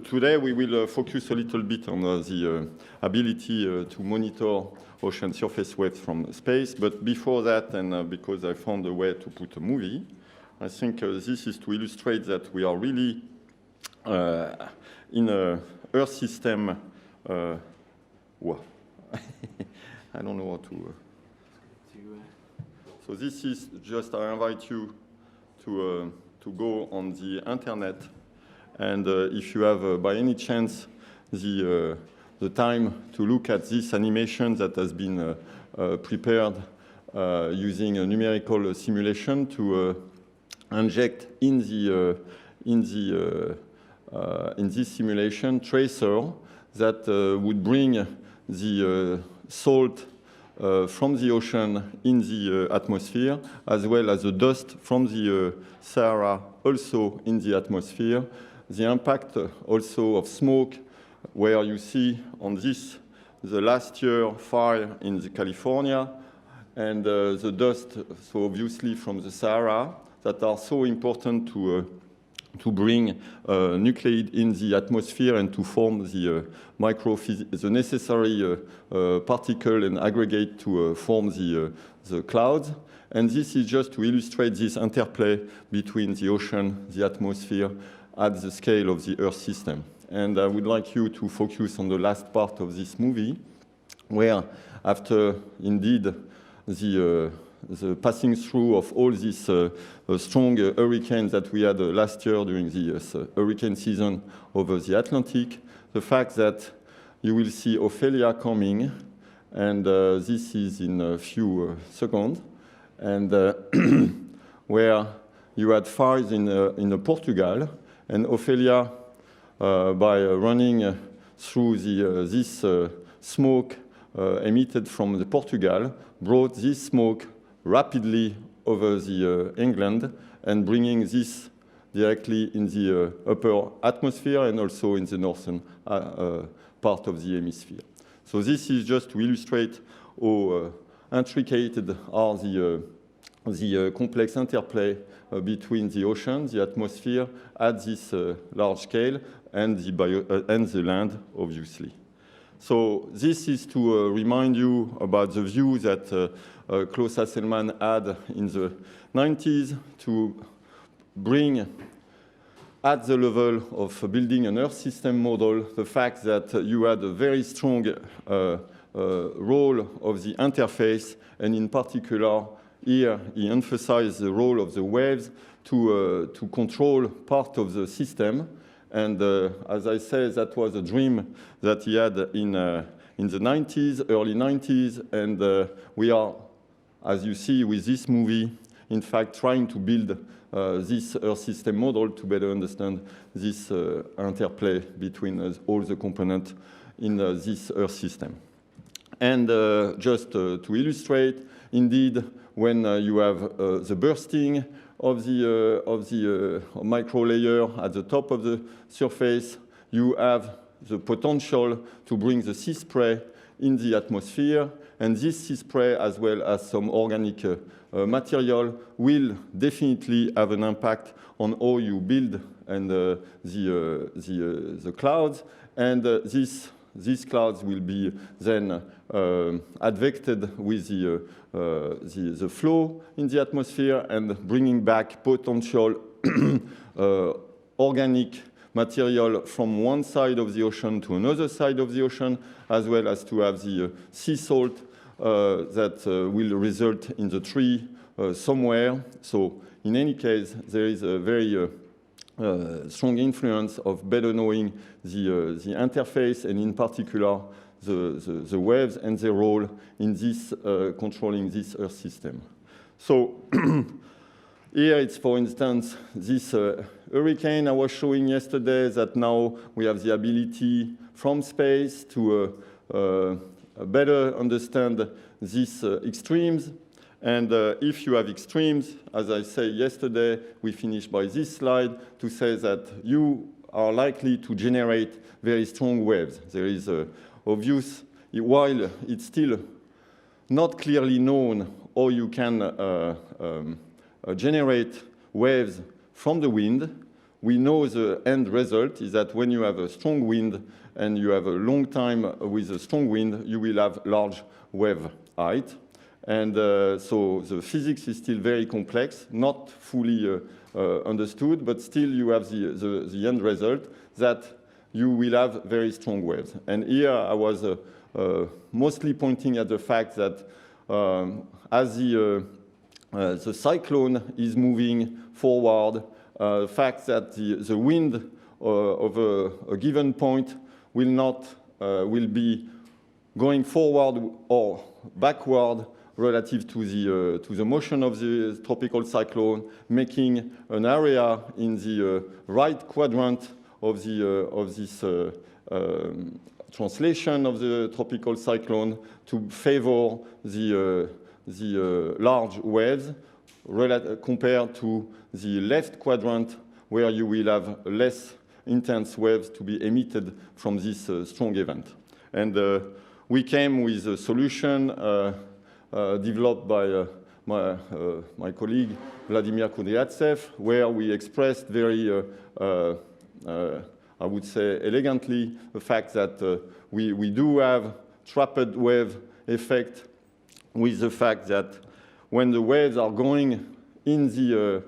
Today we will focus a little bit on the ability to monitor ocean surface waves from space. But before that, and because I found a way to put a movie, I think this is to illustrate that we are really in a Earth system. Wow. I don't know how to. So this is just, I invite you to go on the internet, and if you have by any chance the time to look at this animation that has been prepared using a numerical simulation to inject in this simulation tracer that would bring the salt from the ocean in the atmosphere, as well as the dust from the Sahara also in the atmosphere. The impact also of smoke, where you see on this the last year fire in California, and the dust, so obviously from the Sahara, that are so important to bring nuclide in the atmosphere and to form the necessary particle and aggregate to form the clouds. And this is just to illustrate this interplay between the ocean, the atmosphere, at the scale of the Earth system. And I would like you to focus on the last part of this movie, where after indeed the passing through of all these strong hurricanes that we had last year during the hurricane season over the Atlantic, the fact that you will see Ophelia coming, and this is in a few seconds, and where you had fires in Portugal, and Ophelia, by running through this smoke emitted from the Portugal, brought this smoke rapidly over the England and bringing this directly in the upper atmosphere and also in the northern part of the hemisphere. So this is just to illustrate how intricate are the complex interplay between the ocean, the atmosphere at this large scale, and the land, obviously. So this is to remind you about the view that Klaus Hasselmann had in the 90s to bring at the level of building an Earth system model the fact that you had a very strong role of the interface, and in particular here he emphasized the role of the waves to control part of the system. And as I said, that was a dream that he had in the 90s, early 90s, and we are, as you see with this movie, in fact trying to build this Earth system model to better understand this interplay between all the components in this Earth system. And just to illustrate, indeed, when you have the bursting of the micro layer at the top of the surface, you have the potential to bring the sea spray in the atmosphere, and this sea spray, as well as some organic material, will definitely have an impact on how you build and the clouds, and these clouds will be then advected with the flow in the atmosphere and bringing back potential organic material from one side of the ocean to another side of the ocean, as well as to have the sea salt that will result in the tree somewhere. So in any case, there is a very strong influence of better knowing the interface, and in particular the waves and their role in this controlling this Earth system. So here it's, for instance, this hurricane I was showing yesterday, that now we have the ability from space to better understand these extremes. And if you have extremes, as I said yesterday, we finished by this slide to say that you are likely to generate very strong waves. There is obvious, while it's still not clearly known how you can generate waves from the wind, we know the end result is that when you have a strong wind and you have a long time with a strong wind, you will have large wave height. And so the physics is still very complex, not fully understood, but still you have the end result that you will have very strong waves. And here I was mostly pointing at the fact that as the cyclone is moving forward, the fact that the wind of a given point will be going forward or backward relative to the motion of the tropical cyclone, making an area in the right quadrant of this translation of the tropical cyclone to favor the large waves compared to the left quadrant where you will have less intense waves to be emitted from this strong event. And we came with a solution developed by my colleague Vladimir Kudryavtsev, where we expressed very, I would say, elegantly the fact that we do have trapped wave effect with the fact that when the waves are going in the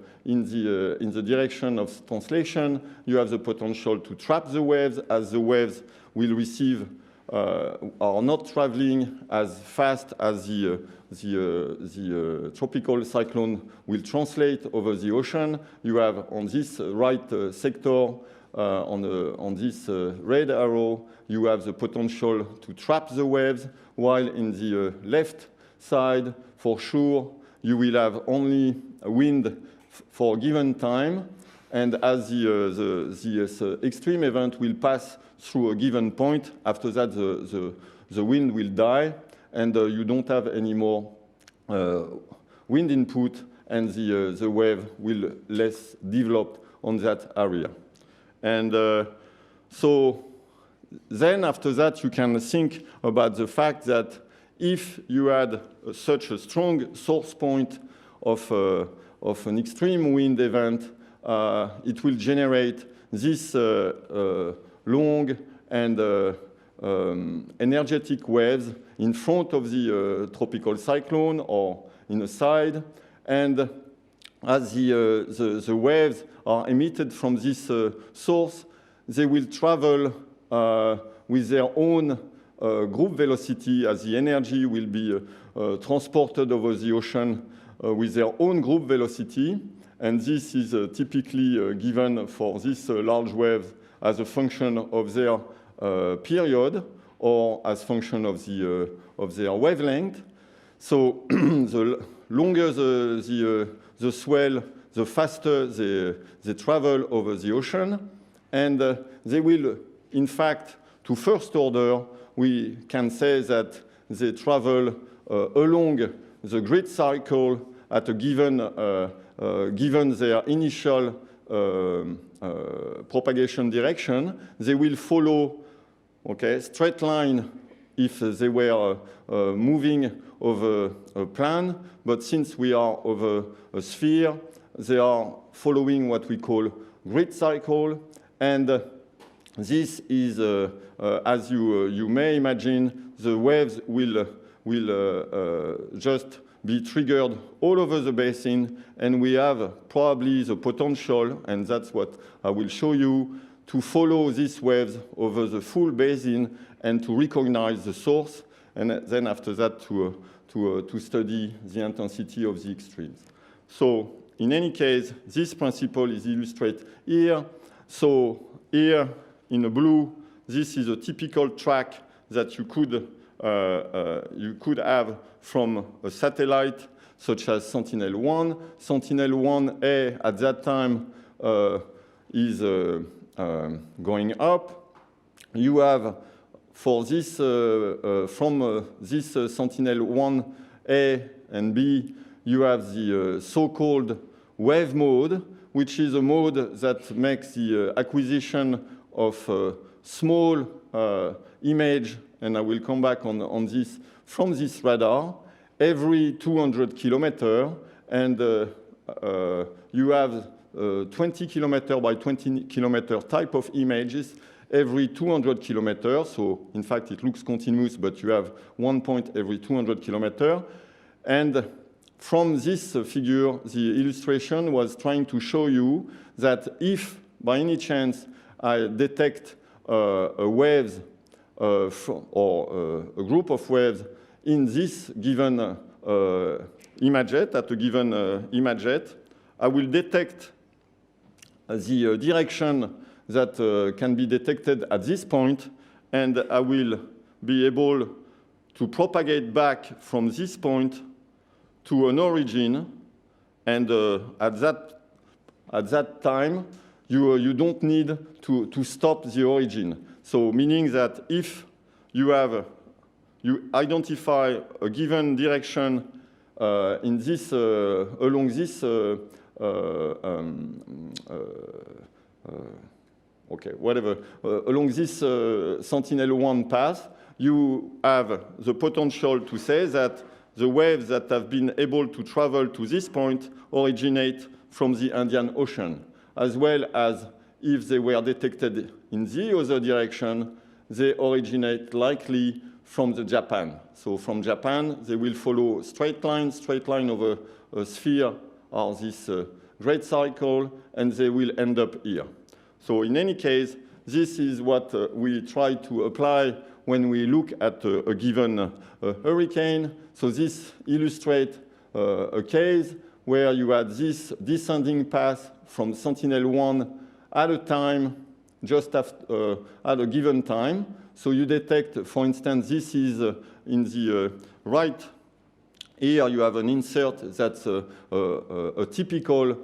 direction of translation, you have the potential to trap the waves as the waves will receive are not traveling as fast as the tropical cyclone will translate over the ocean. You have on this right sector, on this red arrow, you have the potential to trap the waves, while in the left side, for sure, you will have only wind for a given time, and as the extreme event will pass through a given point, after that the wind will die, and you don't have any more wind input, and the wave will less develop on that area. And so then after that you can think about the fact that if you had such a strong source point of an extreme wind event, it will generate this long and energetic waves in front of the tropical cyclone or in the side. And as the waves are emitted from this source, they will travel with their own group velocity, as the energy will be transported over the ocean with their own group velocity. And this is typically given for these large waves as a function of their period or as function of their wavelength. So the longer the swell, the faster they travel over the ocean. And they will, in fact, to first order, we can say that they travel along the grid cycle at a given their initial propagation direction. They will follow, straight line if they were moving over a plane, but since we are over a sphere, they are following what we call grid cycle, and this is, as you may imagine, the waves will just be triggered all over the basin, and we have probably the potential, and that's what I will show you, to follow these waves over the full basin and to recognize the source, and then after that to study the intensity of the extremes. So in any case, this principle is illustrated here. So here in the blue, this is a typical track that you could have from a satellite such as Sentinel-1. Sentinel-1A at that time is going up. You have for this from this Sentinel-1A and B, you have the so-called wave mode, which is a mode that makes the acquisition of small image, and I will come back on this, from this radar every 200 kilometers, and you have 20 kilometer by 20 kilometer type of images every 200 kilometers. So in fact, it looks continuous, but you have 1 point every 200 kilometers. And from this figure, the illustration was trying to show you that if by any chance I detect a wave or a group of waves in this given imaget, at a given imaget, I will detect the direction that can be detected at this point, and I will be able to propagate back from this point to an origin, and at that time, you don't need to stop the origin. So meaning that if you identify a given direction in this along this along this Sentinel-1 path, you have the potential to say that the waves that have been able to travel to this point originate from the Indian Ocean, as well as if they were detected in the other direction, they originate likely from Japan. So from Japan, they will follow straight line over a sphere or this great circle, and they will end up here. So in any case, this is what we try to apply when we look at a given hurricane. So this illustrates a case where you had this descending path from Sentinel-1 at a time, just after, at a given time. So you detect, for instance, this is in the right. Here you have an insert that's a typical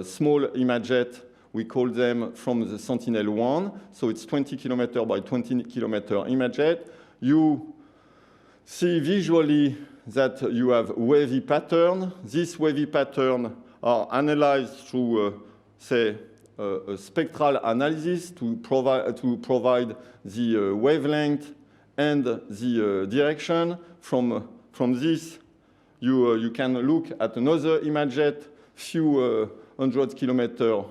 small imaget. We call them from the Sentinel-1. So it's 20 kilometer by 20 kilometer imaget. You see visually that you have wavy pattern. This wavy pattern are analyzed through, say, a spectral analysis to provide the wavelength and the direction. From this, you can look at another imaget few hundred kilometers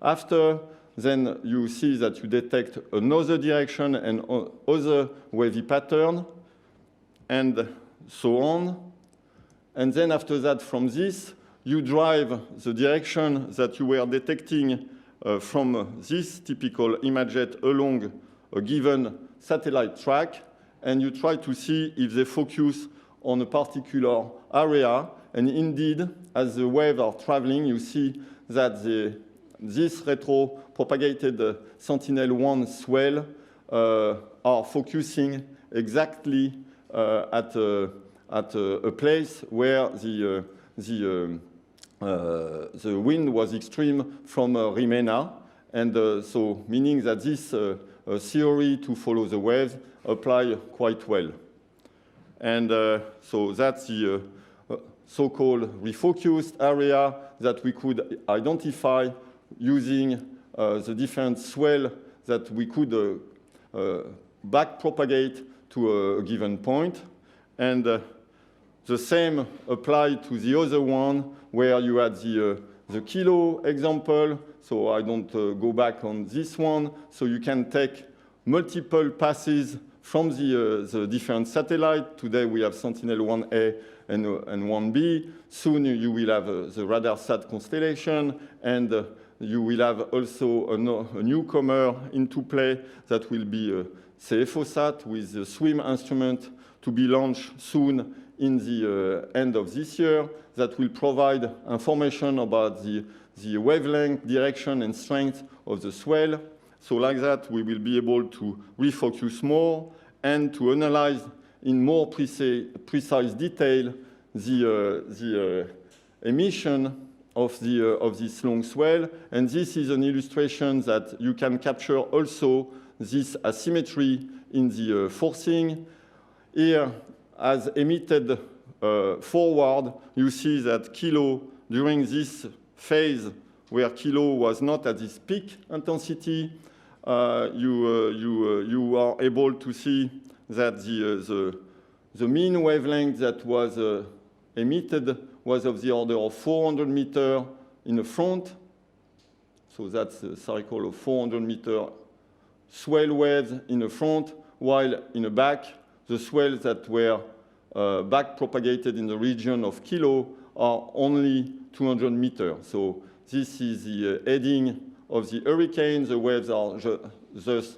after. Then you see that you detect another direction and other wavy pattern, and so on. And then after that, from this, you drive the direction that you were detecting from this typical imaget along a given satellite track, and you try to see if they focus on a particular area. And indeed, as the waves are traveling, you see that this retro-propagated Sentinel-1 swell are focusing exactly at a place where the wind was extreme from Rimena, and so meaning that this theory to follow the waves apply quite well. And so that's the so-called refocused area that we could identify using the different swell that we could back-propagate to a given point. And the same applied to the other one, where you had the kilo example. So I don't go back on this one. So you can take multiple passes from the different satellites. Today we have Sentinel-1A and 1B. Soon you will have the RadarSat constellation, and you will have also a newcomer into play that will be CFOSat with the SWIM instrument to be launched soon in the end of this year, that will provide information about the wavelength, direction, and strength of the swell. So like that, we will be able to refocus more and to analyze in more precise detail the emission of this long swell. And this is an illustration that you can capture also this asymmetry in the forcing. Here, as emitted forward, you see that kilo, during this phase where kilo was not at this peak intensity, you are able to see that the mean wavelength that was emitted was of the order of 400 meters in the front, So that's a cycle of 400-meter swell waves in the front, while in the back, the swells that were back propagated in the region of kilo are only 200 meters. So this is the heading of the hurricane. The waves are thus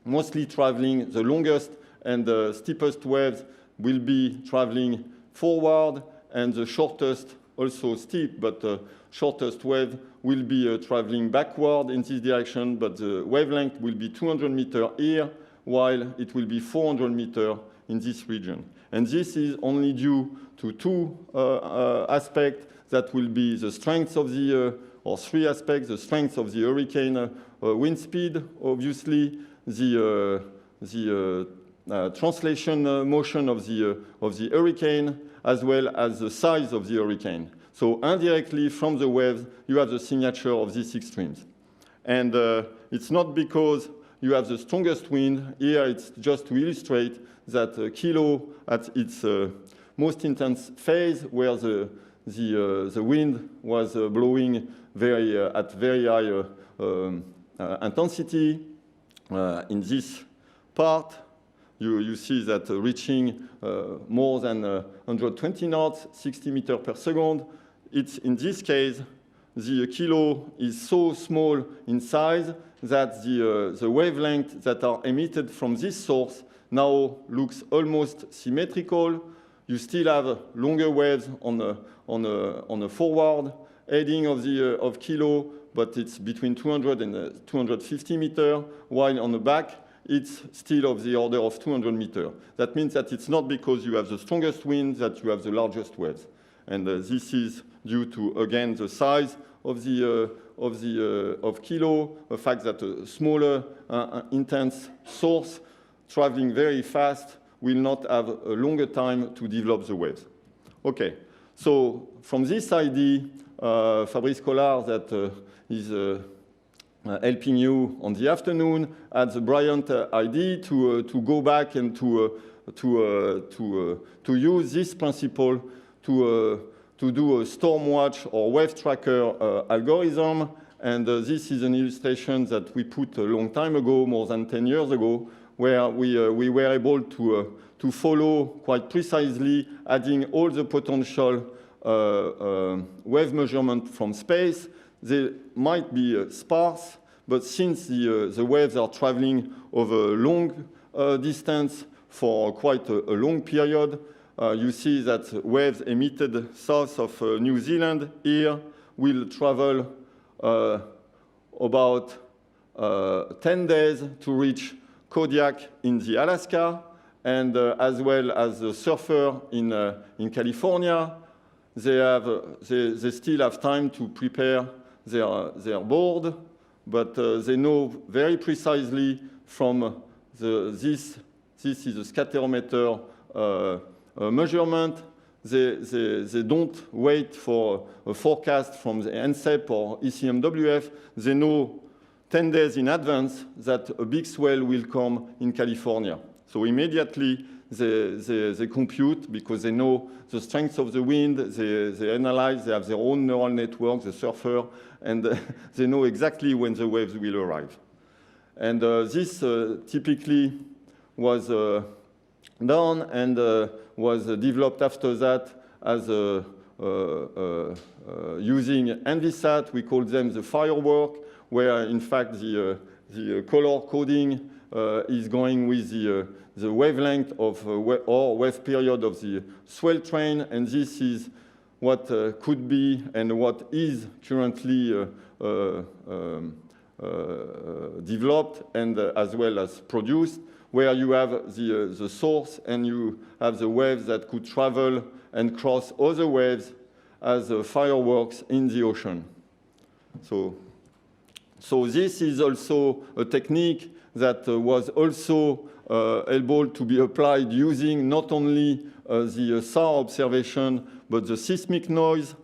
mostly traveling. The longest and the steepest waves will be traveling forward, and the shortest, also steep, but shortest wave will be traveling backward in this direction, but the wavelength will be 200 meters here, while it will be 400 meters in this region. And this is only due to two aspects that will be the strength of the, or three aspects, the strength of the hurricane wind speed, obviously, the translation motion of the hurricane, as well as the size of the hurricane. So indirectly, from the waves, you have the signature of these extremes. And it's not because you have the strongest wind. Here, it's just to illustrate that kilo at its most intense phase, where the wind was blowing at very high intensity. In this part, you see that reaching more than 120 knots, 60 meters per second. It's, in this case, the kilo is so small in size that the wavelength that are emitted from this source now looks almost symmetrical. You still have longer waves on the forward heading of kilo, but it's between 200 and 250 meters, while on the back, it's still of the order of 200 meters. That means that it's not because you have the strongest wind that you have the largest waves. And this is due to, again, the size of kilo, the fact that a smaller intense source traveling very fast will not have a longer time to develop the waves. Okay, so from this idea, Fabrice Collard, that is helping you on the afternoon, had the brilliant idea to go back and to use this principle to do a storm watch or wave tracker algorithm. And this is an illustration that we put a long time ago, more than 10 years ago, where we were able to follow quite precisely, adding all the potential wave measurement from space. They might be sparse, but since the waves are traveling over a long distance for quite a long period, you see that waves emitted south of New Zealand here will travel about 10 days to reach Kodiak in the Alaska, and as well as the surfer in California. They still have time to prepare their board, but they know very precisely from this is a scatterometer measurement. They don't wait for a forecast from the NCEP or ECMWF. They know 10 days in advance that a big swell will come in California. So immediately they compute, because they know the strength of the wind, they analyze, they have their own neural network, the surfer, and they know exactly when the waves will arrive. And this typically was done and was developed after that as using Envisat. We call them the firework, where in fact the color coding is going with the wavelength of or wave period of the swell train, and this is what could be and what is currently developed and as well as produced, where you have the source and you have the waves that could travel and cross other waves as fireworks in the ocean. So this is also a technique that was also able to be applied using not only the SAR observation, but the seismic noise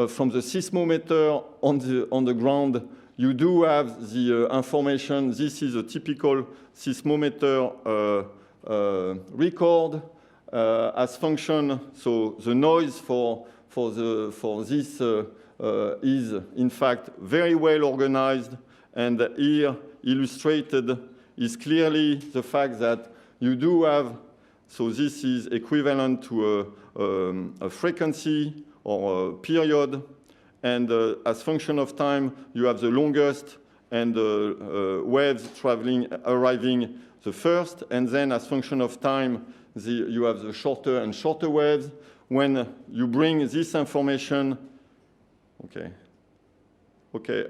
from the seismometer on the ground. You do have the information. This is a typical seismometer record as function. So the noise for this is in fact very well organized, and here illustrated is clearly the fact that you do have, so this is equivalent to a frequency or a period, and as function of time, you have the longest and waves arriving the first, and then as function of time, you have the shorter and shorter waves. When you bring this information,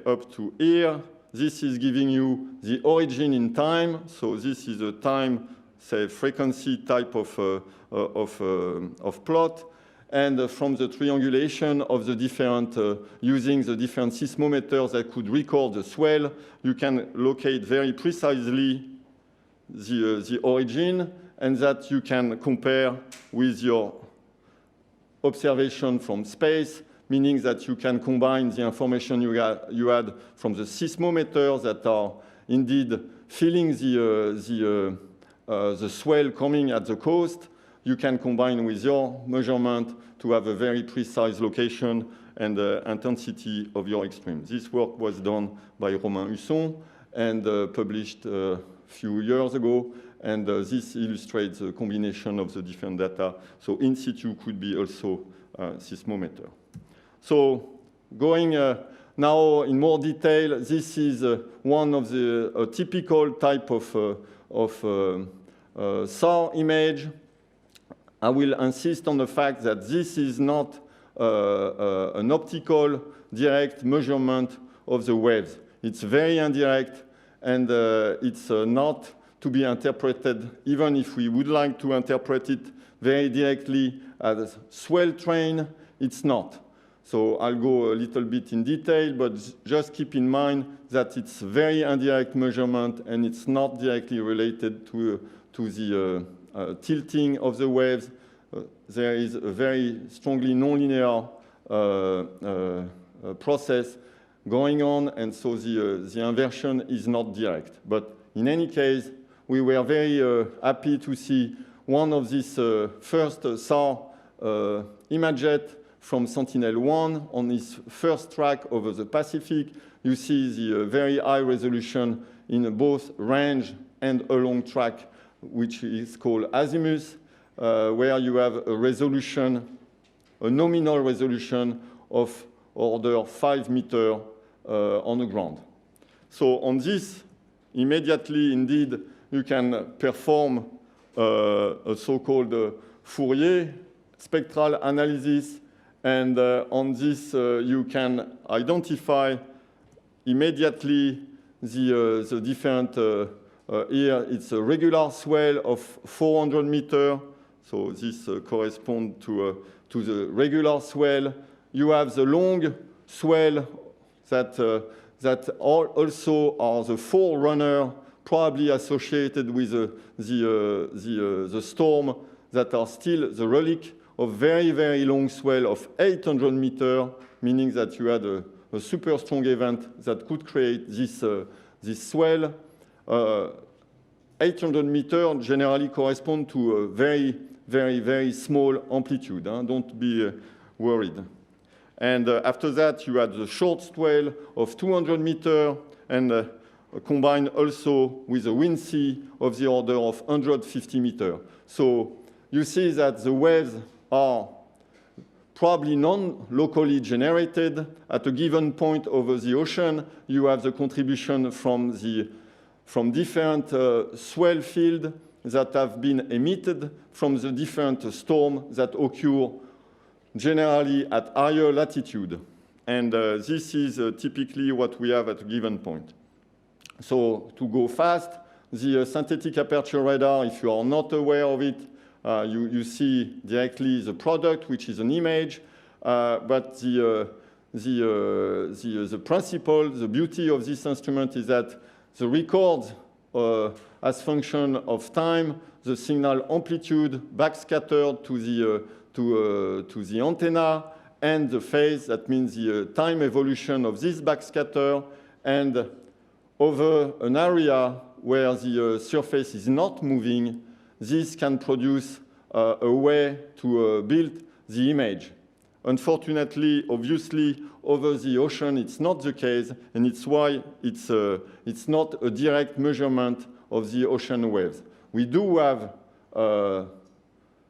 up to here, this is giving you the origin in time. So this is a time, say, frequency type of plot. And from the triangulation of the different, using the different seismometers that could record the swell, you can locate very precisely the origin, and that you can compare with your observation from space, meaning that you can combine the information you had from the seismometers that are indeed feeling the swell coming at the coast. You can combine with your measurement to have a very precise location and intensity of your extreme. This work was done by Romain Husson and published a few years ago, and this illustrates the combination of the different data. So in situ could be also seismometer. So going now in more detail, this is one of the typical type of SAR image. I will insist on the fact that this is not an optical direct measurement of the waves. It's very indirect, and it's not to be interpreted, even if we would like to interpret it very directly as swell train, it's not. So I'll go a little bit in detail, but just keep in mind that it's very indirect measurement, and it's not directly related to the tilting of the waves. There is a very strongly nonlinear process going on, and so the inversion is not direct. But in any case, we were very happy to see one of these first SAR imagejet from Sentinel-1 on its first track over the Pacific. You see the very high resolution in both range and along track, which is called azimuth, where you have a resolution, a nominal resolution of order 5 meters on the ground. So on this, immediately, indeed, you can perform a so-called Fourier spectral analysis, and on this, you can identify immediately the different, here it's a regular swell of 400 meters, so this corresponds to the regular swell. You have the long swell that also are the forerunner, probably associated with the storm, that are still the relic of very, very long swell of 800 meters, meaning that you had a super strong event that could create this swell. 800 meters generally correspond to a very, very, very small amplitude. Don't be worried. And after that, you had the short swell of 200 meters, and combined also with a wind sea of the order of 150 meters. So you see that the waves are probably non-locally generated. At a given point over the ocean, you have the contribution from different swell fields that have been emitted from the different storms that occur generally at higher latitude. And this is typically what we have at a given point. So to go fast, the synthetic aperture radar, if you are not aware of it, you see directly the product, which is an image, but the principle, the beauty of this instrument is that the records as function of time, the signal amplitude backscattered to the antenna, and the phase, that means the time evolution of this backscatter, and over an area where the surface is not moving, this can produce a way to build the image. Unfortunately, obviously, over the ocean, it's not the case, and it's why it's not a direct measurement of the ocean waves. We do have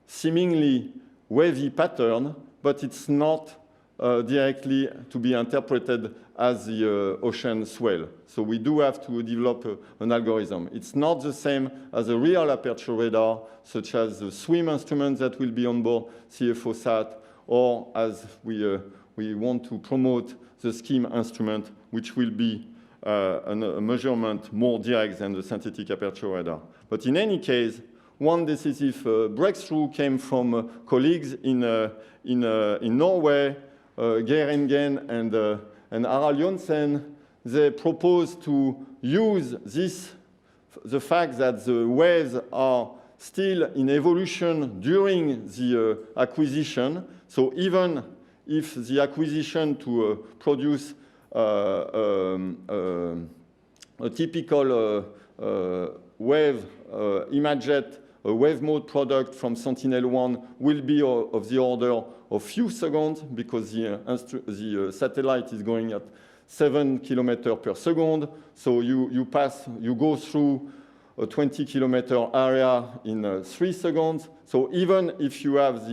seemingly wavy pattern, but it's not directly to be interpreted as the ocean swell. So we do have to develop an algorithm. It's not the same as a real aperture radar, such as the SWIM instrument that will be on board CFOSAT, or as we want to promote the SCHEME instrument, which will be a measurement more direct than the synthetic aperture radar. But in any case, one decisive breakthrough came from colleagues in Norway, Geir Engen and Harald Jonsen. They proposed to use the fact that the waves are still in evolution during the acquisition. So even if the acquisition to produce a typical wave imagejet, a wave mode product from Sentinel-1 will be of the order of few seconds, because the satellite is going at 7 kilometers per second. So you go through a 20 kilometer area in 3 seconds. So even if you have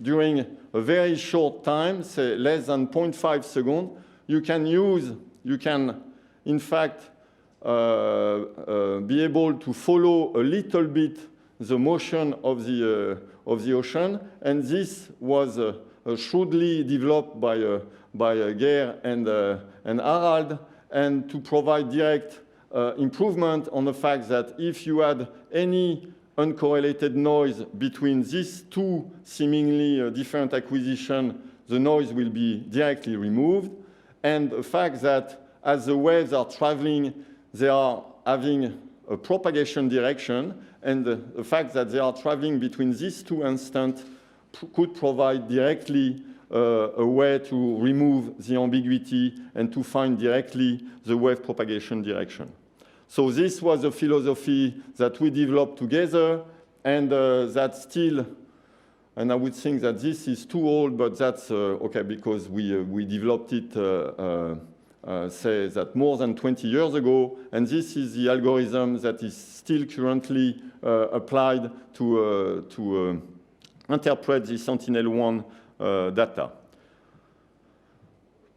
during a very short time, say less than 0.5 seconds, you can in fact be able to follow a little bit the motion of the ocean, and this was shrewdly developed by Geir and Harald, and to provide direct improvement on the fact that if you had any uncorrelated noise between these two seemingly different acquisitions, the noise will be directly removed, and the fact that as the waves are traveling, they are having a propagation direction, and the fact that they are traveling between these two instants could provide directly a way to remove the ambiguity and to find directly the wave propagation direction. So this was a philosophy that we developed together, and that still, and I would think that this is too old, but that's okay, because we developed it say that more than 20 years ago, and this is the algorithm that is still currently applied to interpret the Sentinel-1 data.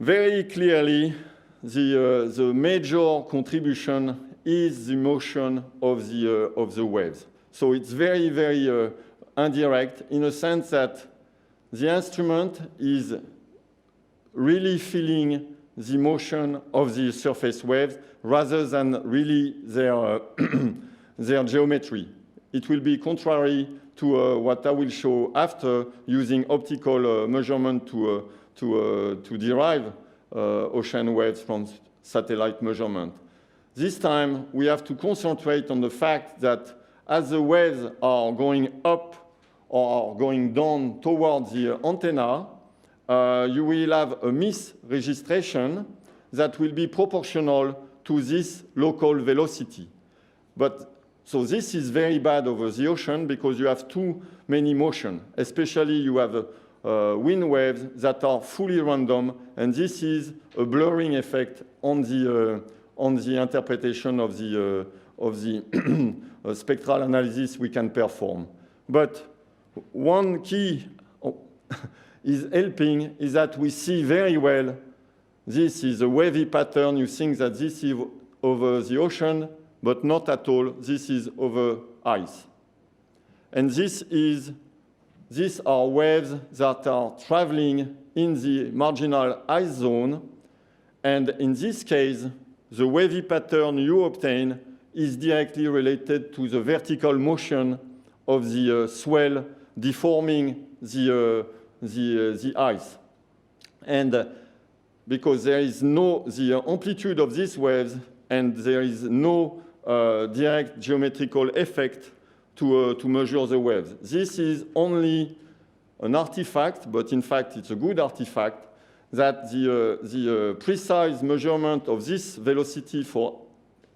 Very clearly, the major contribution is the motion of the waves. So it's very, very indirect, in a sense that the instrument is really feeling the motion of the surface waves rather than really their geometry. It will be contrary to what I will show after, using optical measurement to derive ocean waves from satellite measurement. This time, we have to concentrate on the fact that as the waves are going up or going down towards the antenna, you will have a misregistration that will be proportional to this local velocity. So this is very bad over the ocean, because you have too many motion. Especially you have wind waves that are fully random, and this is a blurring effect on the interpretation of the spectral analysis we can perform. But one key is helping is that we see very well this is a wavy pattern. You think that this is over the ocean, but not at all. This is over ice. And these are waves that are traveling in the marginal ice zone. And in this case, the wavy pattern you obtain is directly related to the vertical motion of the swell deforming the ice. And because there is the amplitude of these waves, and there is no direct geometrical effect to measure the waves. This is only an artifact, but in fact it's a good artifact, that the precise measurement of this velocity for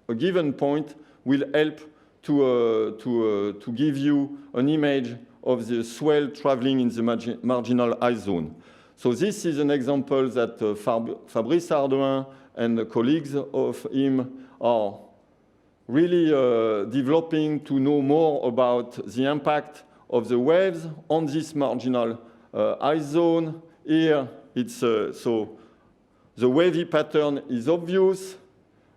a given point will help to give you an image of the swell traveling in the marginal ice zone. So this is an example that Fabrice Ardouin and colleagues of him are really developing to know more about the impact of the waves on this marginal ice zone. Here, it's so the wavy pattern is obvious.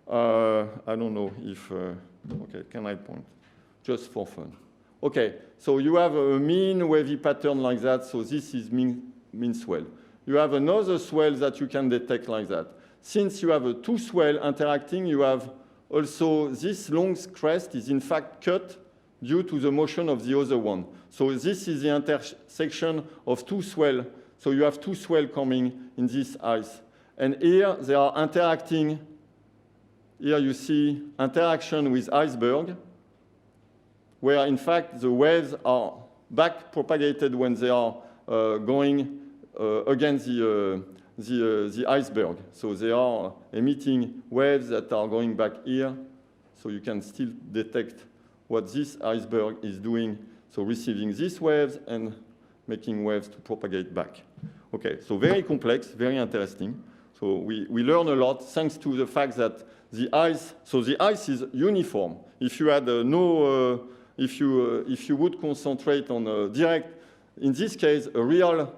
I don't know if, okay, can I point? Just for fun. Okay, so you have a mean wavy pattern like that, so this is mean swell. You have another swell that you can detect like that. Since you have a two swell interacting, you have also this long crest is in fact cut due to the motion of the other one. So this is the intersection of two swell. So you have two swell coming in this ice. And here they are interacting. Here you see interaction with iceberg, where in fact the waves are back propagated when they are going against the iceberg. So they are emitting waves that are going back here. So you can still detect what this iceberg is doing. So receiving these waves and making waves to propagate back. Okay, so very complex, very interesting. So we learn a lot thanks to the fact that the ice is uniform. If you had if you would concentrate on direct, in this case, a real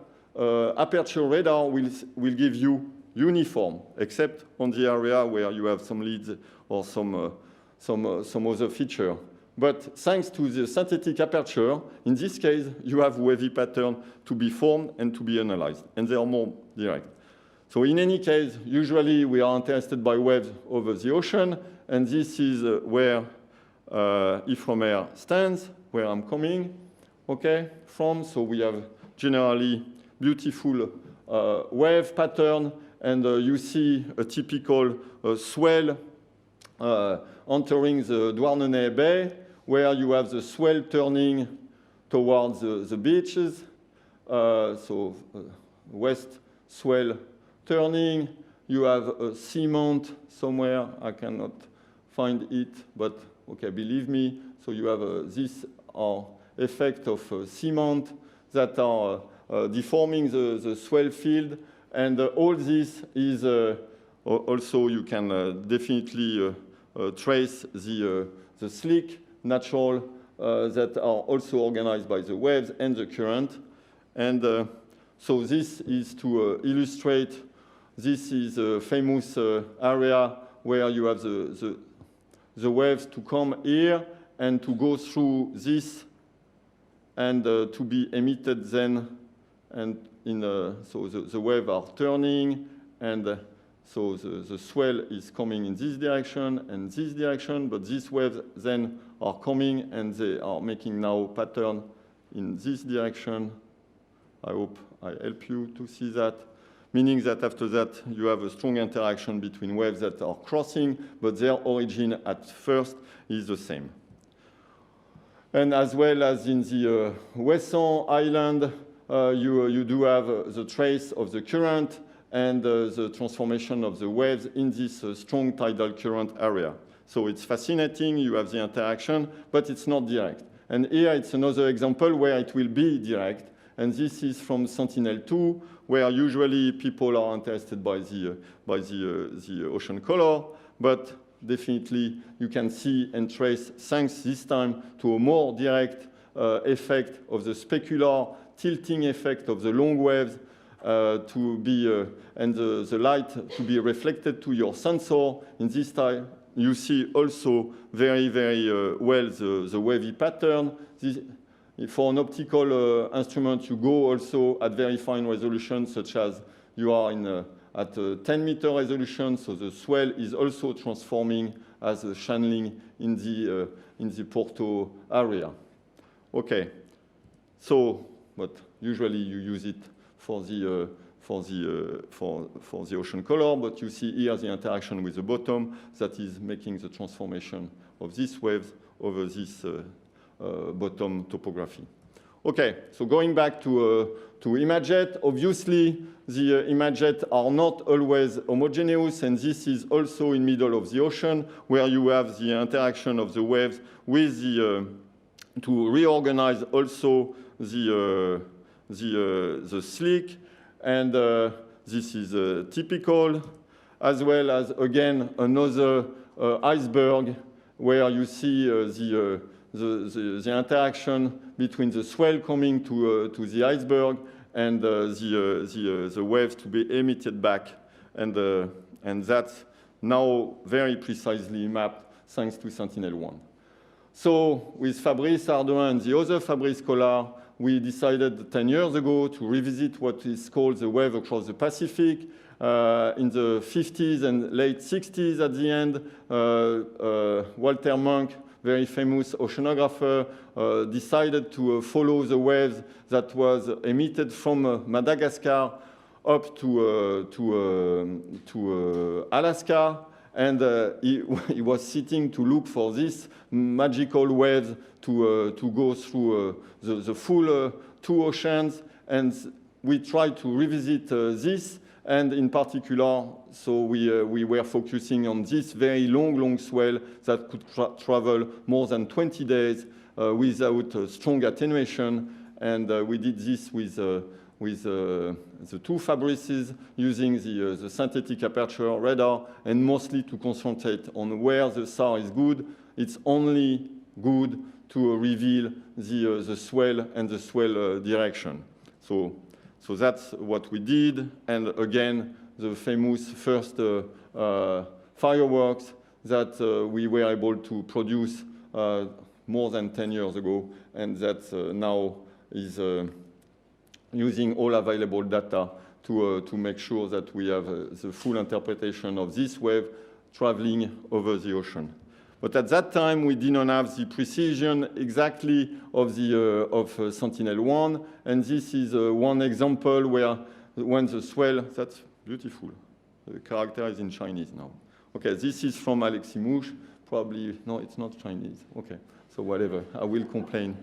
aperture radar will give you uniform, except on the area where you have some leads or some other feature. But thanks to the synthetic aperture, in this case, you have wavy pattern to be formed and to be analyzed, and they are more direct. So in any case, usually we are interested by waves over the ocean, and this is where Ifremer stands, where I'm coming, okay, from. So we have generally beautiful wave pattern, and you see a typical swell entering the Douarnenez Bay, where you have the swell turning towards the beaches. West swell turning. You have a cement somewhere. I cannot find it, but okay, believe me. So you have this effect of cement that are deforming the swell field. And all this is also, you can definitely trace the slick natural that are also organized by the waves and the current. And so this is to illustrate, this is a famous area where you have the waves to come here and to go through this and to be emitted then. And so the waves are turning, and so the swell is coming in this direction and this direction, but these waves then are coming and they are making now pattern in this direction. I hope I help you to see that, meaning that after that you have a strong interaction between waves that are crossing, but their origin at first is the same. And as well as in the Wesson Island, you do have the trace of the current and the transformation of the waves in this strong tidal current area. So it's fascinating, you have the interaction, but it's not direct. And here it's another example where it will be direct. And this is from Sentinel-2, where usually people are interested by the ocean color, but definitely you can see and trace, thanks this time to a more direct effect of the specular tilting effect of the long waves to be, and the light to be reflected to your sensor. In this time, you see also very, very well the wavy pattern. For an optical instrument, you go also at very fine resolution, such as you are at 10-meter resolution, so the swell is also transforming as a channeling in the Porto area. Okay, so but usually you use it for the ocean color, but you see here the interaction with the bottom that is making the transformation of these waves over this bottom topography. Okay, so going back to imagejet, obviously the imagejet are not always homogeneous, and this is also in middle of the ocean where you have the interaction of the waves with to reorganize also the slick, and this is typical, as well as, again, another iceberg where you see the interaction between the swell coming to the iceberg and the waves to be emitted back. And that's now very precisely mapped thanks to Sentinel-1. So with Fabrice Hardouin and the other Fabrice Collard, we decided 10 years ago to revisit what is called the wave across the Pacific. In the 50s and late 60s at the end, Walter Munk, very famous oceanographer, decided to follow the waves that was emitted from Madagascar up to Alaska. And he was sitting to look for this magical waves to go through the full two oceans. And we tried to revisit this. And in particular, so we were focusing on this very long swell that could travel more than 20 days without strong attenuation. And we did this with the two Fabrices using the synthetic aperture radar, and mostly to concentrate on where the SAR is good. It's only good to reveal the swell and the swell direction. So that's what we did. And again, the famous first fireworks that we were able to produce more than 10 years ago, and that now is using all available data to make sure that we have the full interpretation of this wave traveling over the ocean. But at that time, we did not have the precision exactly of Sentinel-1, and this is one example where when the swell, that's beautiful. The character is in Chinese now. Okay, this is from Alexis Mouche. Probably, no, it's not Chinese. Okay, so whatever, I will complain.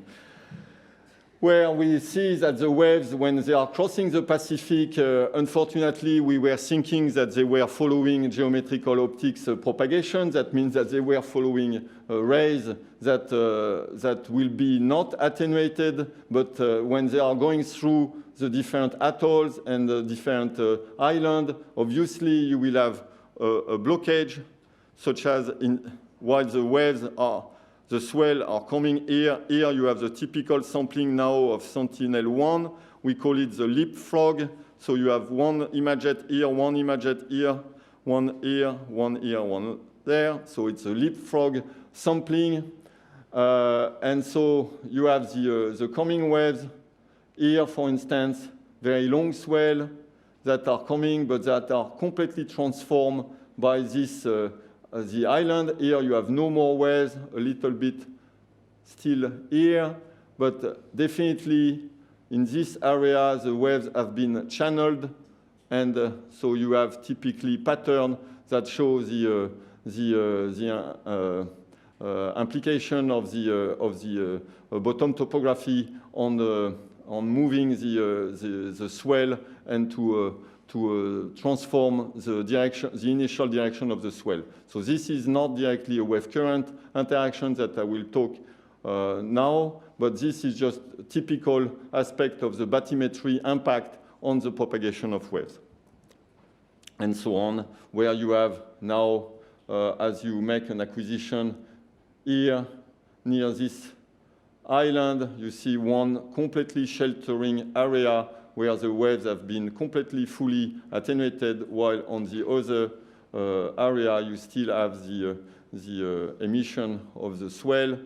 Where we see that the waves, when they are crossing the Pacific, unfortunately, we were thinking that they were following geometrical optics propagation. That means that they were following rays that will be not attenuated, but when they are going through the different atolls and the different islands, obviously you will have a blockage, such as while the waves are the swell are coming here. Here you have the typical sampling now of Sentinel-1. We call it the leapfrog. So you have one imaget here, one imaget here, one here, one here, one there. So it's a leapfrog sampling. And so you have the coming waves here, for instance, very long swell that are coming, but that are completely transformed by this the island. Here you have no more waves, a little bit still here, but definitely in this area the waves have been channeled, and so you have typically pattern that show the implication of the bottom topography on moving the swell and to transform the initial direction of the swell. So this is not directly a wave current interaction that I will talk now, but this is just a typical aspect of the bathymetry impact on the propagation of waves. And so on, where you have now, as you make an acquisition here near this island, you see one completely sheltering area where the waves have been completely fully attenuated, while on the other area you still have the emission of the swell,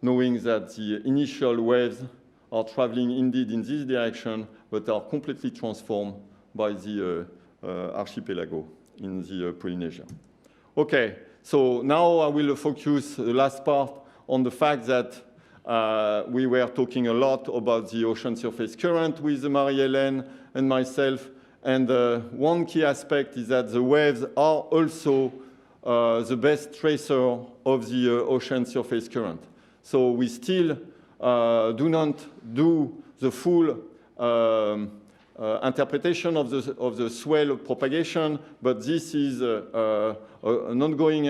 knowing that the initial waves are traveling indeed in this direction, but are completely transformed by the archipelago in the Polynesia. Okay, so now I will focus the last part on the fact that we were talking a lot about the ocean surface current with Marie-Hélène and myself. And one key aspect is that the waves are also the best tracer of the ocean surface current. So we still do not do the full interpretation of the swell propagation, but this is an ongoing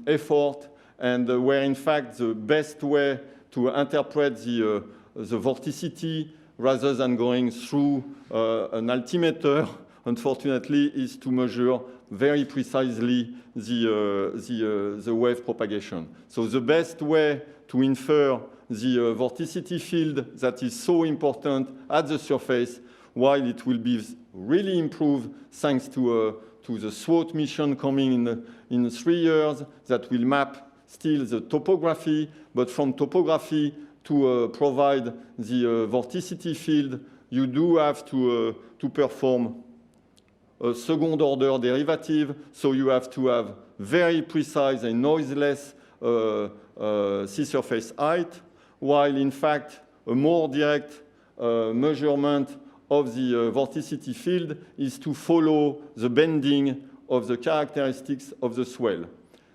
effort, and where in fact the best way to interpret the vorticity rather than going through an altimeter, unfortunately, is to measure very precisely the wave propagation. So the best way to infer the vorticity field that is so important at the surface, while it will be really improved thanks to the SWOT mission coming in 3 years that will map still the topography, but from topography to provide the vorticity field, you do have to perform a second-order derivative, so you have to have very precise and noiseless sea surface height, while in fact a more direct measurement of the vorticity field is to follow the bending of the characteristics of the swell.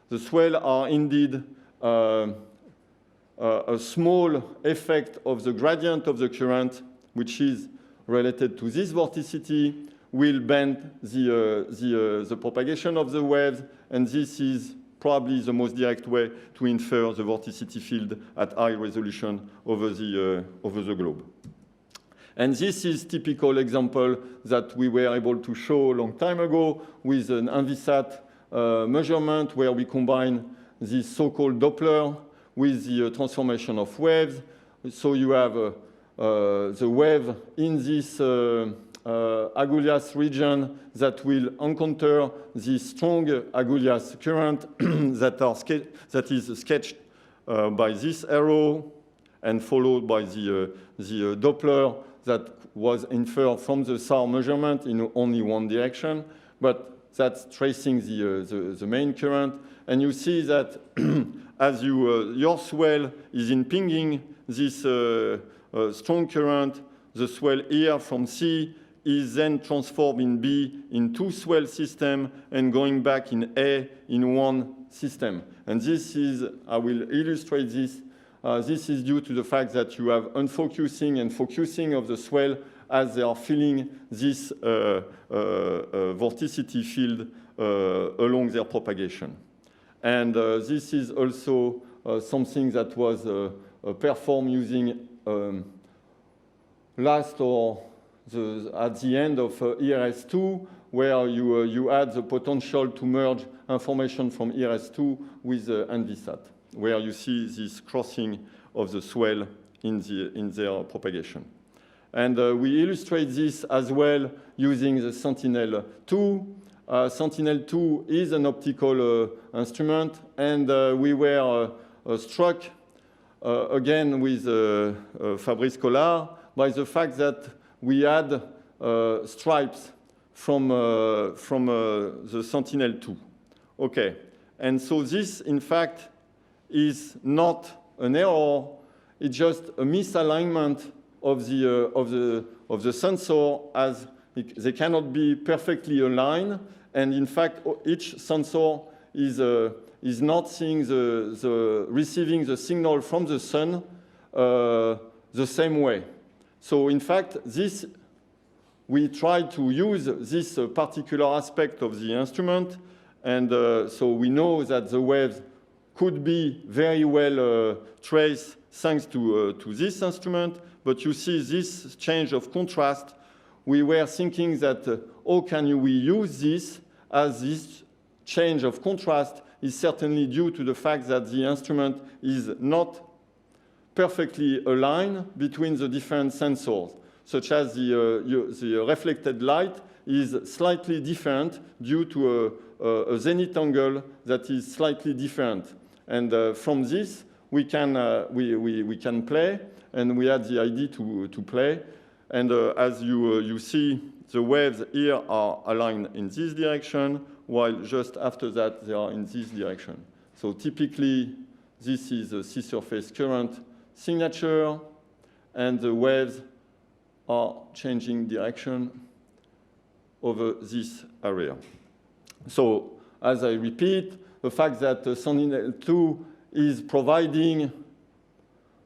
The swell are indeed a small effect of the gradient of the current, which is related to this vorticity, will bend the propagation of the waves, and this is probably the most direct way to infer the vorticity field at high resolution over the globe. And this is typical example that we were able to show a long time ago with an Envisat measurement where we combine this so-called Doppler with the transformation of waves. So you have the wave in this Agulhas region that will encounter this strong Agulhas current that is sketched by this arrow and followed by the Doppler that was inferred from the SAR measurement in only one direction, but that's tracing the main current. And you see that as your swell is impinging this strong current, the swell here from C is then transformed in B in two swell systems and going back in A in one system. And this is, I will illustrate this. This is due to the fact that you have unfocusing and focusing of the swell as they are filling this vorticity field along their propagation. And this is also something that was performed using last or at the end of ERS2, where you add the potential to merge information from ERS2 with Envisat, where you see this crossing of the swell in their propagation. And we illustrate this as well using the Sentinel-2. Sentinel-2 is an optical instrument, and we were struck again with Fabrice Collard by the fact that we had stripes from the Sentinel-2. Okay, and so this, in fact, is not an error. It's just a misalignment of the sensor, as they cannot be perfectly aligned, and in fact, each sensor is not seeing receiving the signal from the sun the same way. So in fact, we try to use this particular aspect of the instrument, and so we know that the waves could be very well traced thanks to this instrument, but you see this change of contrast. We were thinking that how can we use this, as this change of contrast is certainly due to the fact that the instrument is not perfectly aligned between the different sensors, such as the reflected light is slightly different due to a zenith angle that is slightly different. And from this, we can play, and we had the idea to play. And as you see, the waves here are aligned in this direction, while just after that, they are in this direction. So typically, this is a sea surface current signature, and the waves are changing direction over this area. So, as I repeat, the fact that Sentinel-2 is providing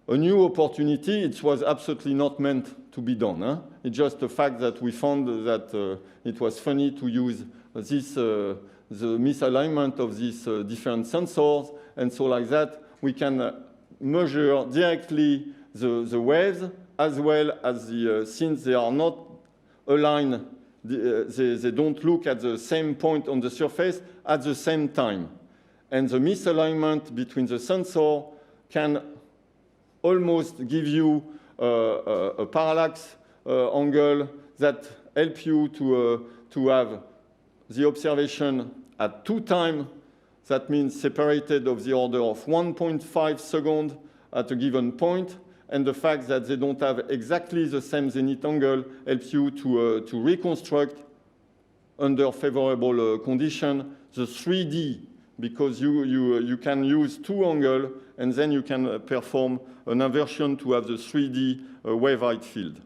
a new opportunity, it was absolutely not meant to be done. Huh? It's just the fact that we found that it was funny to use this, the misalignment of these different sensors, and so like that, we can measure directly the waves as well as since they are not aligned, they don't look at the same point on the surface at the same time. And the misalignment between the sensor can almost give you a parallax angle that help you to have the observation at 2 times. That means separated of the order of 1.5 seconds at a given point. And the fact that they don't have exactly the same zenith angle helps you to reconstruct under favorable condition the 3D, because you can use 2 angles and then you can perform an inversion to have the 3D wave height field.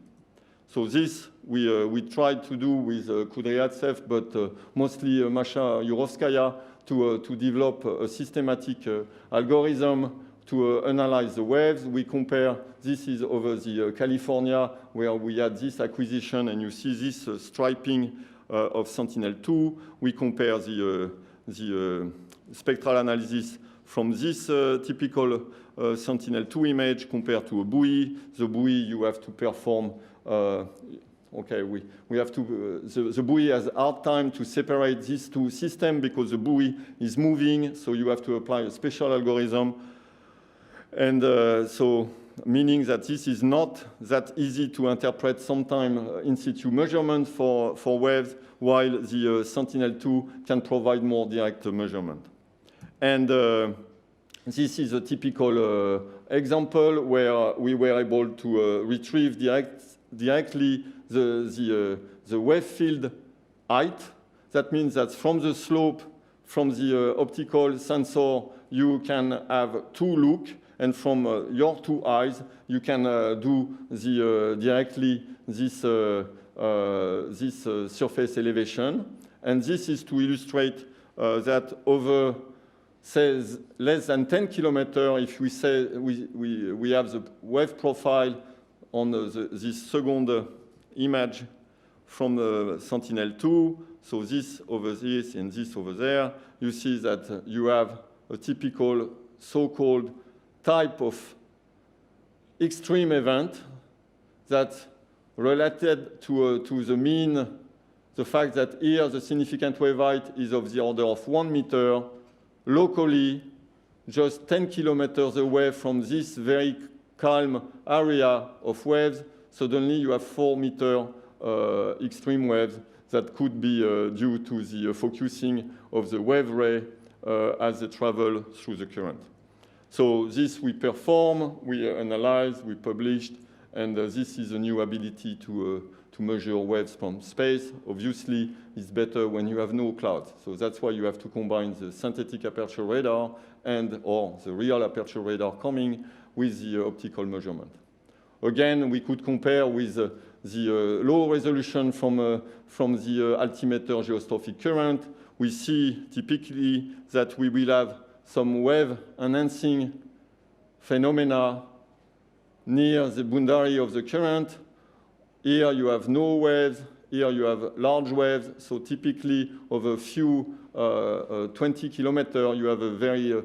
So this we tried to do with Kudryavtsev, but mostly Masha Yurovskaya to develop a systematic algorithm to analyze the waves. We compare, this is over the California, where we had this acquisition, and you see this striping of Sentinel-2. We compare the spectral analysis from this typical Sentinel-2 image compared to a buoy. The buoy you have to perform, okay, we have to, the buoy has a hard time to separate these 2 systems because the buoy is moving, so you have to apply a special algorithm. And so, meaning that this is not that easy to interpret sometimes in situ measurement for waves, while the Sentinel-2 can provide more direct measurement. And this is a typical example where we were able to retrieve directly the wave field height. That means that from the slope, from the optical sensor, you can have 2 looks. And from your 2 eyes, you can do directly this surface elevation. And this is to illustrate that over, say, less than 10 kilometers, if we say we have the wave profile on this second image from the Sentinel-2, so this over this and this over there, you see that you have a typical so-called type of extreme event that related to the mean, the fact that here the significant wave height is of the order of 1 meter, locally, just 10 kilometers away from this very calm area of waves, suddenly you have 4 meter extreme waves that could be due to the focusing of the wave ray as they travel through the current. So this we perform, we analyze, we published, and this is a new ability to measure waves from space. Obviously, it's better when you have no clouds. So that's why you have to combine the synthetic aperture radar or the real aperture radar coming with the optical measurement. Again, we could compare with the low resolution from the altimeter geostrophic current. We see typically that we will have some wave enhancing phenomena near the boundary of the current. Here you have no waves, here you have large waves, so typically over a few 20 kilometers you have a very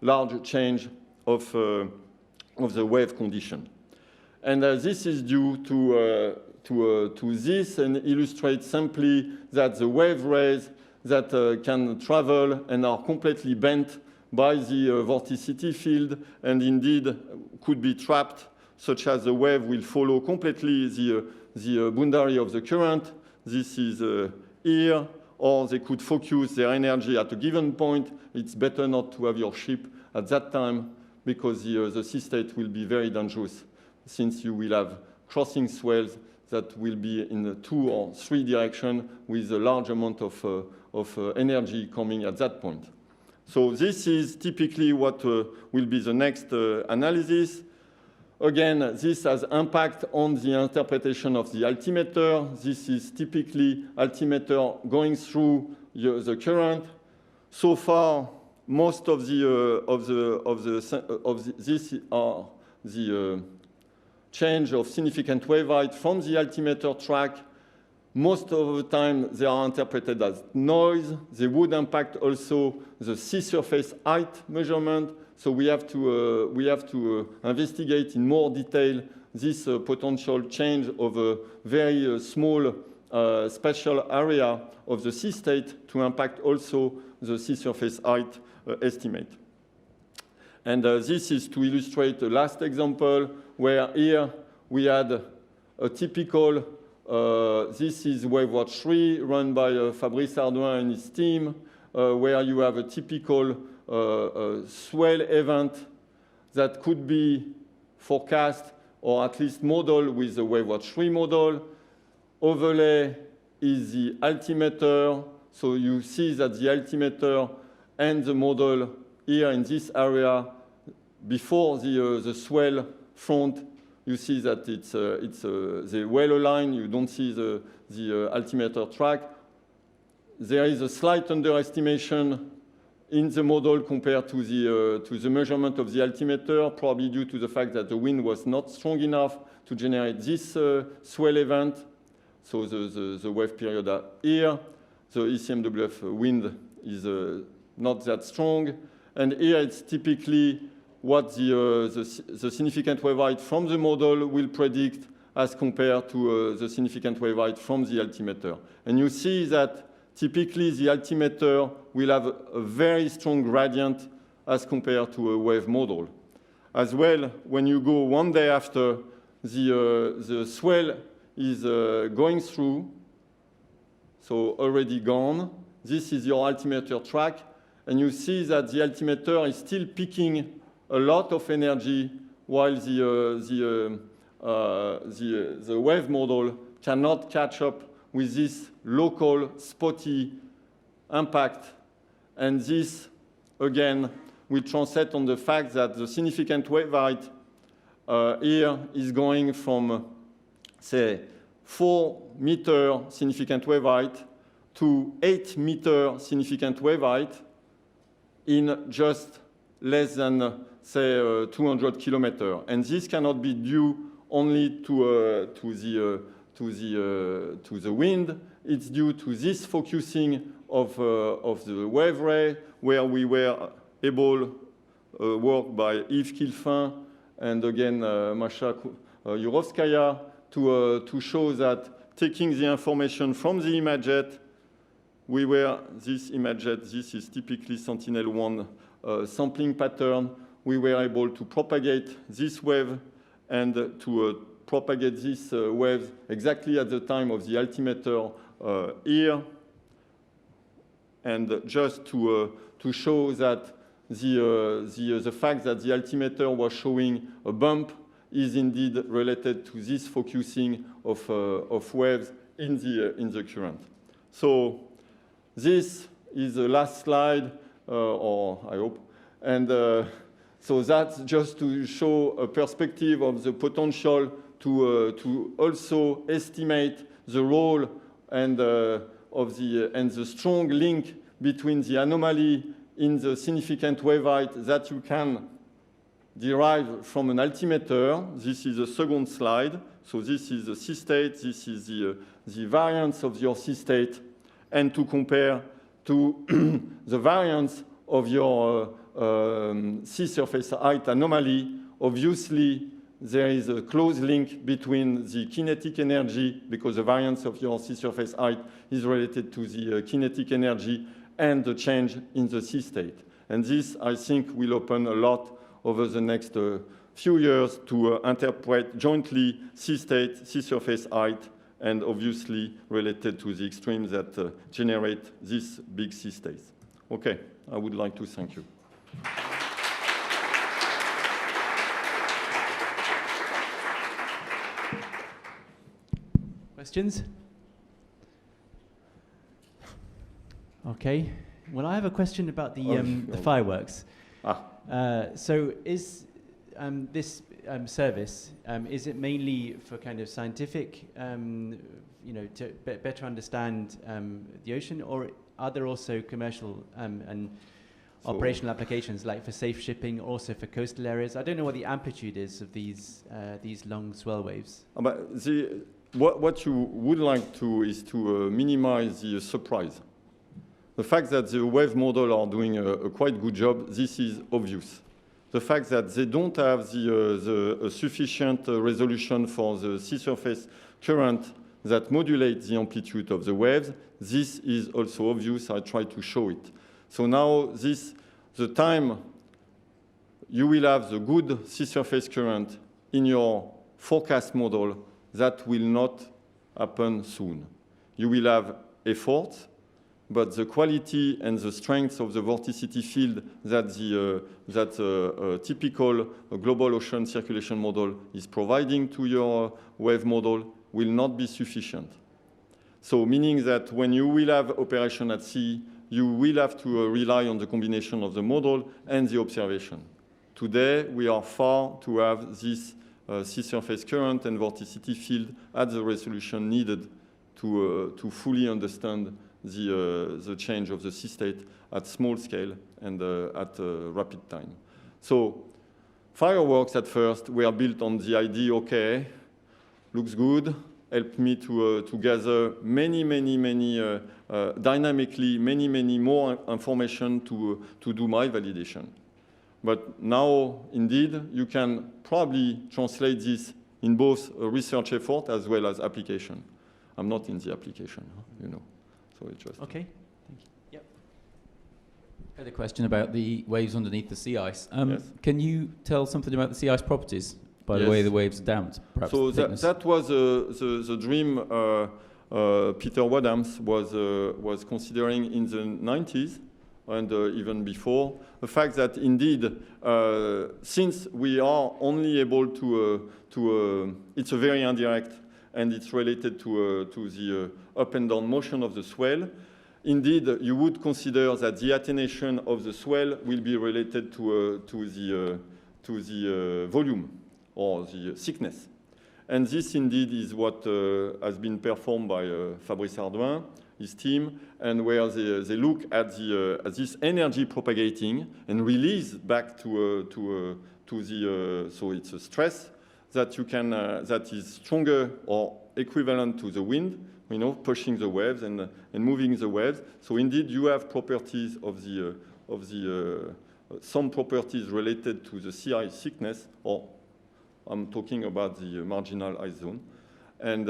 large change of the wave condition. And this is due to this and illustrates simply that the wave rays that can travel and are completely bent by the vorticity field and indeed could be trapped, such as the wave will follow completely the boundary of the current. This is here, or they could focus their energy at a given point. It's better not to have your ship at that time because the sea state will be very dangerous since you will have crossing swells that will be in 2 or 3 directions with a large amount of energy coming at that point. So this is typically what will be the next analysis. Again, this has impact on the interpretation of the altimeter. This is typically altimeter going through the current. So far, most of this are the change of significant wave height from the altimeter track. Most of the time, they are interpreted as noise. They would impact also the sea surface height measurement. So we have to investigate in more detail this potential change of a very small spatial area of the sea state to impact also the sea surface height estimate. And this is to illustrate the last example, where here we had a typical, this is WaveWatch 3 run by Fabrice Ardouin and his team, where you have a typical swell event that could be forecast or at least modeled with the WaveWatch 3 model. Overlay is the altimeter, so you see that the altimeter and the model here in this area before the swell front. You see that it's the well aligned. You don't see the altimeter track. There is a slight underestimation in the model compared to the measurement of the altimeter, probably due to the fact that the wind was not strong enough to generate this swell event. So the wave period are here. The ECMWF wind is not that strong. And here it's typically what the significant wave height from the model will predict as compared to the significant wave height from the altimeter. And you see that typically the altimeter will have a very strong gradient as compared to a wave model. As well, when you go one day after, the swell is going through, so already gone. This is your altimeter track, and you see that the altimeter is still peaking a lot of energy while the wave model cannot catch up with this local spotty impact. And this, again, will translate on the fact that the significant wave height here is going from, say, 4 meter significant wave height to 8 meter significant wave height in just less than, say, 200 kilometers. And this cannot be due only to the wind. It's due to this focusing of the wave ray, where we were able, work by Yves Kilfin and again Masha Yurovskaya, to show that taking the information from the imagejet, this imagejet, this is typically Sentinel-1 sampling pattern, we were able to propagate this wave and to propagate this wave exactly at the time of the altimeter here. And just to show that the fact that the altimeter was showing a bump is indeed related to this focusing of waves in the current. So this is the last slide, or I hope. And so that's just to show a perspective of the potential to also estimate the role and the strong link between the anomaly in the significant wave height that you can derive from an altimeter. This is the second slide. So this is the sea state. This is the variance of your sea state, and to compare to the variance of your sea surface height anomaly. Obviously, there is a close link between the kinetic energy, because the variance of your sea surface height is related to the kinetic energy, and the change in the sea state. And this, I think, will open a lot over the next few years to interpret jointly sea state, sea surface height, and obviously related to the extremes that generate these big sea states. Okay, I would like to thank you. Questions? Okay. Well, I have a question about the fireworks. So is this service, is it mainly for kind of scientific, to better understand the ocean, or are there also commercial and operational applications, like for safe shipping, also for coastal areas? I don't know what the amplitude is of these long swell waves. But what you would like to is to minimize the surprise. The fact that the wave model are doing a quite good job, this is obvious. the fact that they don't have the sufficient resolution for the sea surface current that modulates the amplitude of the waves. This is also obvious. I try to show it. So now the time you will have the good sea surface current in your forecast model, that will not happen soon. You will have effort, but the quality and the strength of the vorticity field that the typical global ocean circulation model is providing to your wave model will not be sufficient. So meaning that when you will have operation at sea, you will have to rely on the combination of the model and the observation. Today, we are far to have this sea surface current and vorticity field at the resolution needed to fully understand the change of the sea state at small scale and at rapid time. So fireworks at first were built on the idea, okay, looks good, helped me to gather many dynamically, many more information to do my validation. But now, indeed, you can probably translate this in both research effort as well as application. I'm not in the application, you know. So it's just okay. Thank you. Yep. I had a question about the waves underneath the sea ice. Yes. Can you tell something about the sea ice properties by the Yes. way the waves are damped? Perhaps so the thickness? that was the dream Peter Wadhams was considering in the 90s and even before. The fact that indeed, since we are only able to it's a very indirect and it's related to the up and down motion of the swell. Indeed, you would consider that the attenuation of the swell will be related to the volume or the thickness. And this indeed is what has been performed by Fabrice Hardouin, his team, and where they look at this energy propagating and release back to the so it's a stress that you can that is stronger or equivalent to the wind, you know, pushing the waves and moving the waves. So indeed, you have properties of the some properties related to the sea ice thickness, or I'm talking about the marginal ice zone, and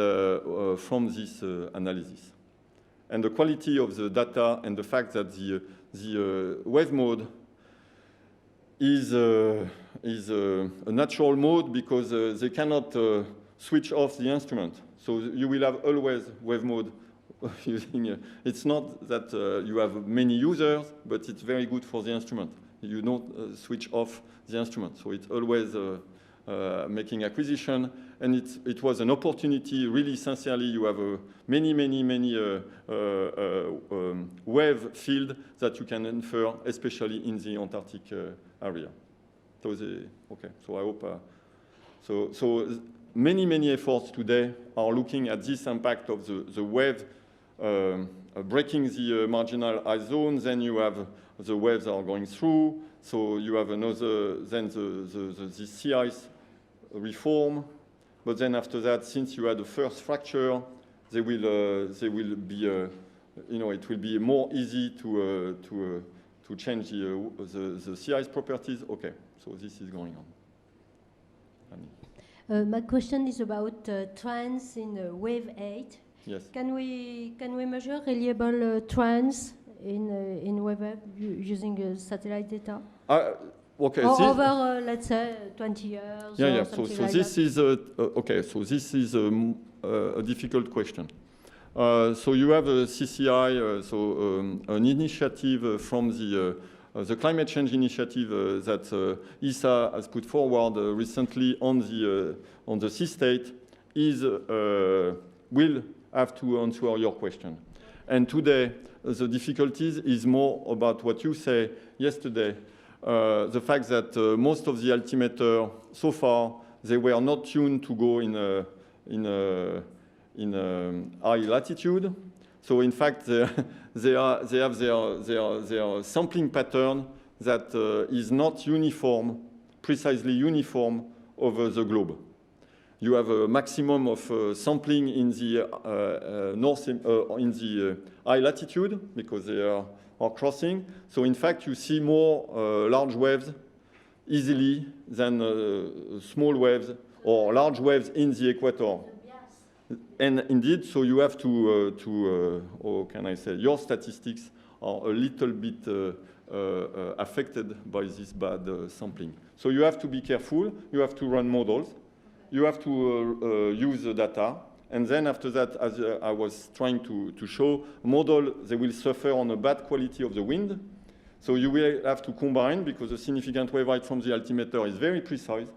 from this analysis. And the quality of the data and the fact that the wave mode is a natural mode because they cannot switch off the instrument. So you will have always wave mode using. It's not that you have many users, but it's very good for the instrument. You don't switch off the instrument. So it's always making acquisition. And it was an opportunity, really sincerely. You have many wave field that you can infer, especially in the Antarctic area. So okay. So I hope. So many efforts today are looking at this impact of the wave breaking the marginal ice zone. Then you have the waves are going through. So you have another. Then the sea ice reform. But then after that, since you had the first fracture, they will be, you know, it will be more easy to change the sea ice properties. Okay, so this is going on. My question is about trends in wave 8. Yes. Can we measure reliable trends in wave 8 using satellite data? Okay. Over, let's say, 20 years. Yeah. Or So like this that. is okay. So this is a difficult question. So you have a CCI, an initiative from the climate change initiative that ESA has put forward recently on the sea state will have to answer your question. And today, the difficulties is more about what you say yesterday. The fact that most of the altimeter so far they were not tuned to go in high latitude. So in fact they have their sampling pattern that is not precisely uniform over the globe. You have a maximum of sampling in the in the high latitude because they are crossing. So in fact, you see more large waves easily than small waves or large waves in the equator. And indeed, so you have to how can I say, your statistics are a little bit affected by this bad sampling. So you have to be careful, you have to run models, you have to use the data, and then after that, as I was trying to show, model, they will suffer on a bad quality of the wind. So you will have to combine, because the significant wave height from the altimeter is very precise.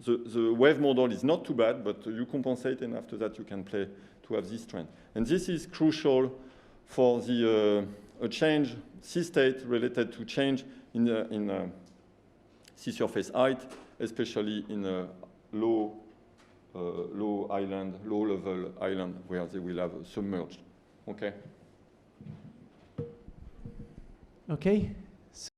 The wave model is not too bad, but you compensate, and after that you can play to have this trend. And this is crucial for the a change, sea state related to change in sea surface height, especially in a low level island where they will have submerged. Okay. Okay. So